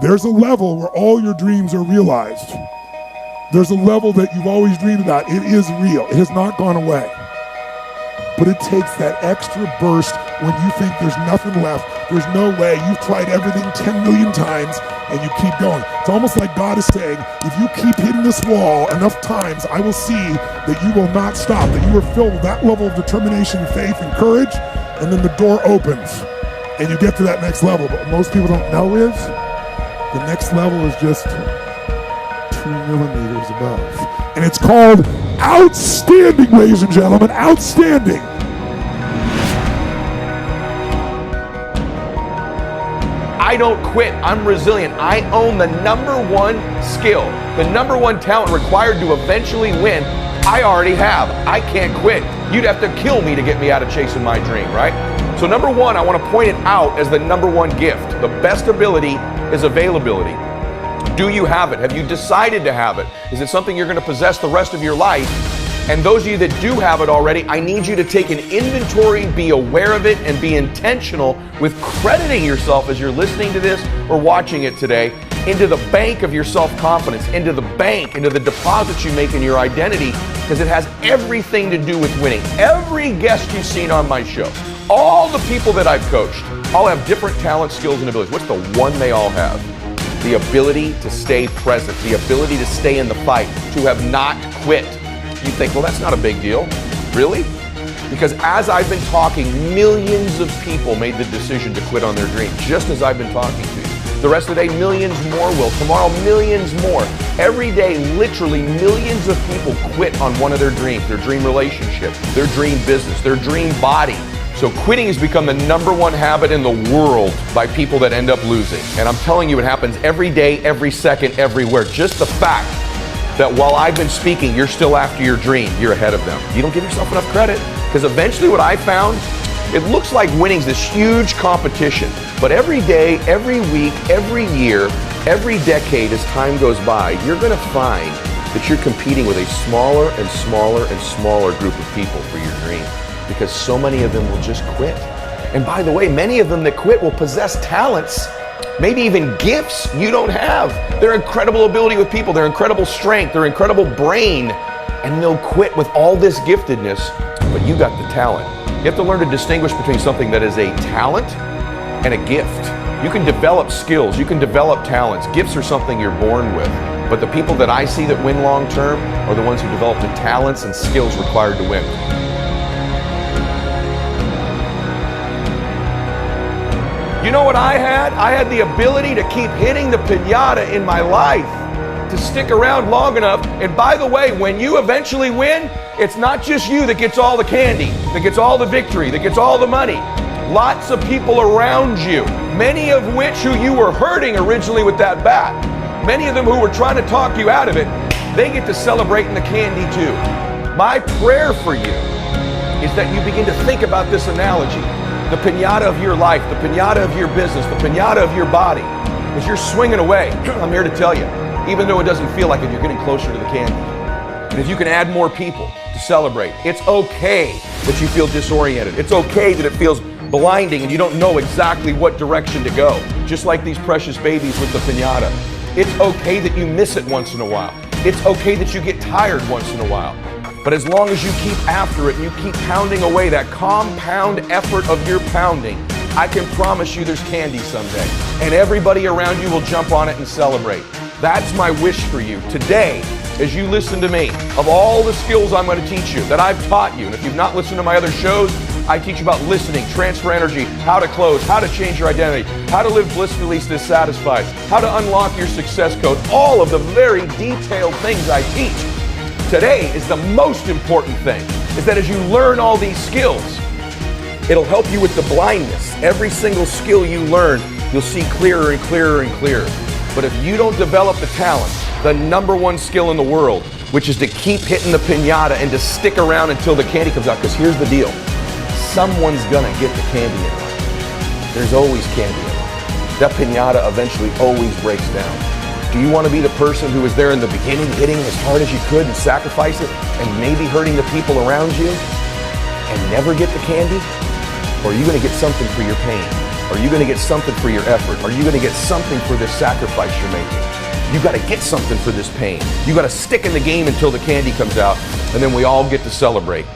There's a level where all your dreams are realized. There's a level that you've always dreamed about. It is real. It has not gone away. But it takes that extra burst when you think there's nothing left. There's no way. You've tried everything 10 million times and you keep going. It's almost like God is saying, if you keep hitting this wall enough times, I will see that you will not stop, that you are filled with that level of determination, faith, and courage, and then the door opens and you get to that next level. But what most people don't know is the next level is just 2 millimeters above. And it's called outstanding, ladies and gentlemen, outstanding. I don't quit. I'm resilient. I own the #1 skill, the #1 talent required to eventually win. I already have. I can't quit. You'd have to kill me to get me out of chasing my dream, right? So #1, I want to point it out as the #1 gift. The best ability is availability. Do you have it? Have you decided to have it? Is it something you're going to possess the rest of your life? And those of you that do have it already, I need you to take an inventory, be aware of it, and be intentional with crediting yourself as you're listening to this or watching it today into the bank of your self-confidence, into the bank, into the deposits you make in your identity, because it has everything to do with winning. Every guest you've seen on my show, all the people that I've coached, all have different talents, skills, and abilities. What's the one they all have? The ability to stay present, the ability to stay in the fight, to have not quit. You think, well, that's not a big deal. Really? Because as I've been talking, millions of people made the decision to quit on their dream, just as I've been talking to you. The rest of the day, millions more will. Tomorrow, millions more. Every day, literally millions of people quit on one of their dreams, their dream relationship, their dream business, their dream body. So quitting has become the #1 habit in the world by people that end up losing. And I'm telling you, it happens every day, every second, everywhere. Just the fact that while I've been speaking, you're still after your dream, you're ahead of them. You don't give yourself enough credit. Because eventually what I found, it looks like winning's this huge competition. But every day, every week, every year, every decade as time goes by, you're going to find that you're competing with a smaller and smaller and smaller group of people for your dream. Because so many of them will just quit. And by the way, many of them that quit will possess talents, maybe even gifts you don't have. Their incredible ability with people, their incredible strength, their incredible brain, and they'll quit with all this giftedness, but you got the talent. You have to learn to distinguish between something that is a talent and a gift. You can develop skills, you can develop talents. Gifts are something you're born with. But the people that I see that win long term are the ones who develop the talents and skills required to win. You know what I had? I had the ability to keep hitting the piñata in my life, to stick around long enough. And by the way, when you eventually win, it's not just you that gets all the candy, that gets all the victory, that gets all the money. Lots of people around you, many of which who you were hurting originally with that bat, many of them who were trying to talk you out of it, they get to celebrate in the candy too. My prayer for you is that you begin to think about this analogy. The piñata of your life, the piñata of your business, the piñata of your body. As you're swinging away, I'm here to tell you, even though it doesn't feel like it, you're getting closer to the candy. And if you can add more people to celebrate, it's okay that you feel disoriented. It's okay that it feels blinding and you don't know exactly what direction to go. Just like these precious babies with the piñata. It's okay that you miss it once in a while. It's okay that you get tired once in a while. But as long as you keep after it and you keep pounding away that compound effort of your pounding, I can promise you there's candy someday. And everybody around you will jump on it and celebrate. That's my wish for you today as you listen to me. Of all the skills I'm going to teach you that I've taught you, and if you've not listened to my other shows, I teach you about listening, transfer energy, how to close, how to change your identity, how to live blissfully dissatisfied, how to unlock your success code, all of the very detailed things I teach. Today is the most important thing, is that as you learn all these skills, it'll help you with the blindness. Every single skill you learn, you'll see clearer and clearer and clearer. But if you don't develop the talent, the #1 skill in the world, which is to keep hitting the piñata and to stick around until the candy comes out, because here's the deal. Someone's gonna get the candy in life. There's always candy in life. That piñata eventually always breaks down. Do you want to be the person who was there in the beginning, hitting as hard as you could and sacrifice it, and maybe hurting the people around you, and never get the candy? Or are you going to get something for your pain? Are you going to get something for your effort? Are you going to get something for this sacrifice you're making? You got to get something for this pain. You got to stick in the game until the candy comes out, and then we all get to celebrate.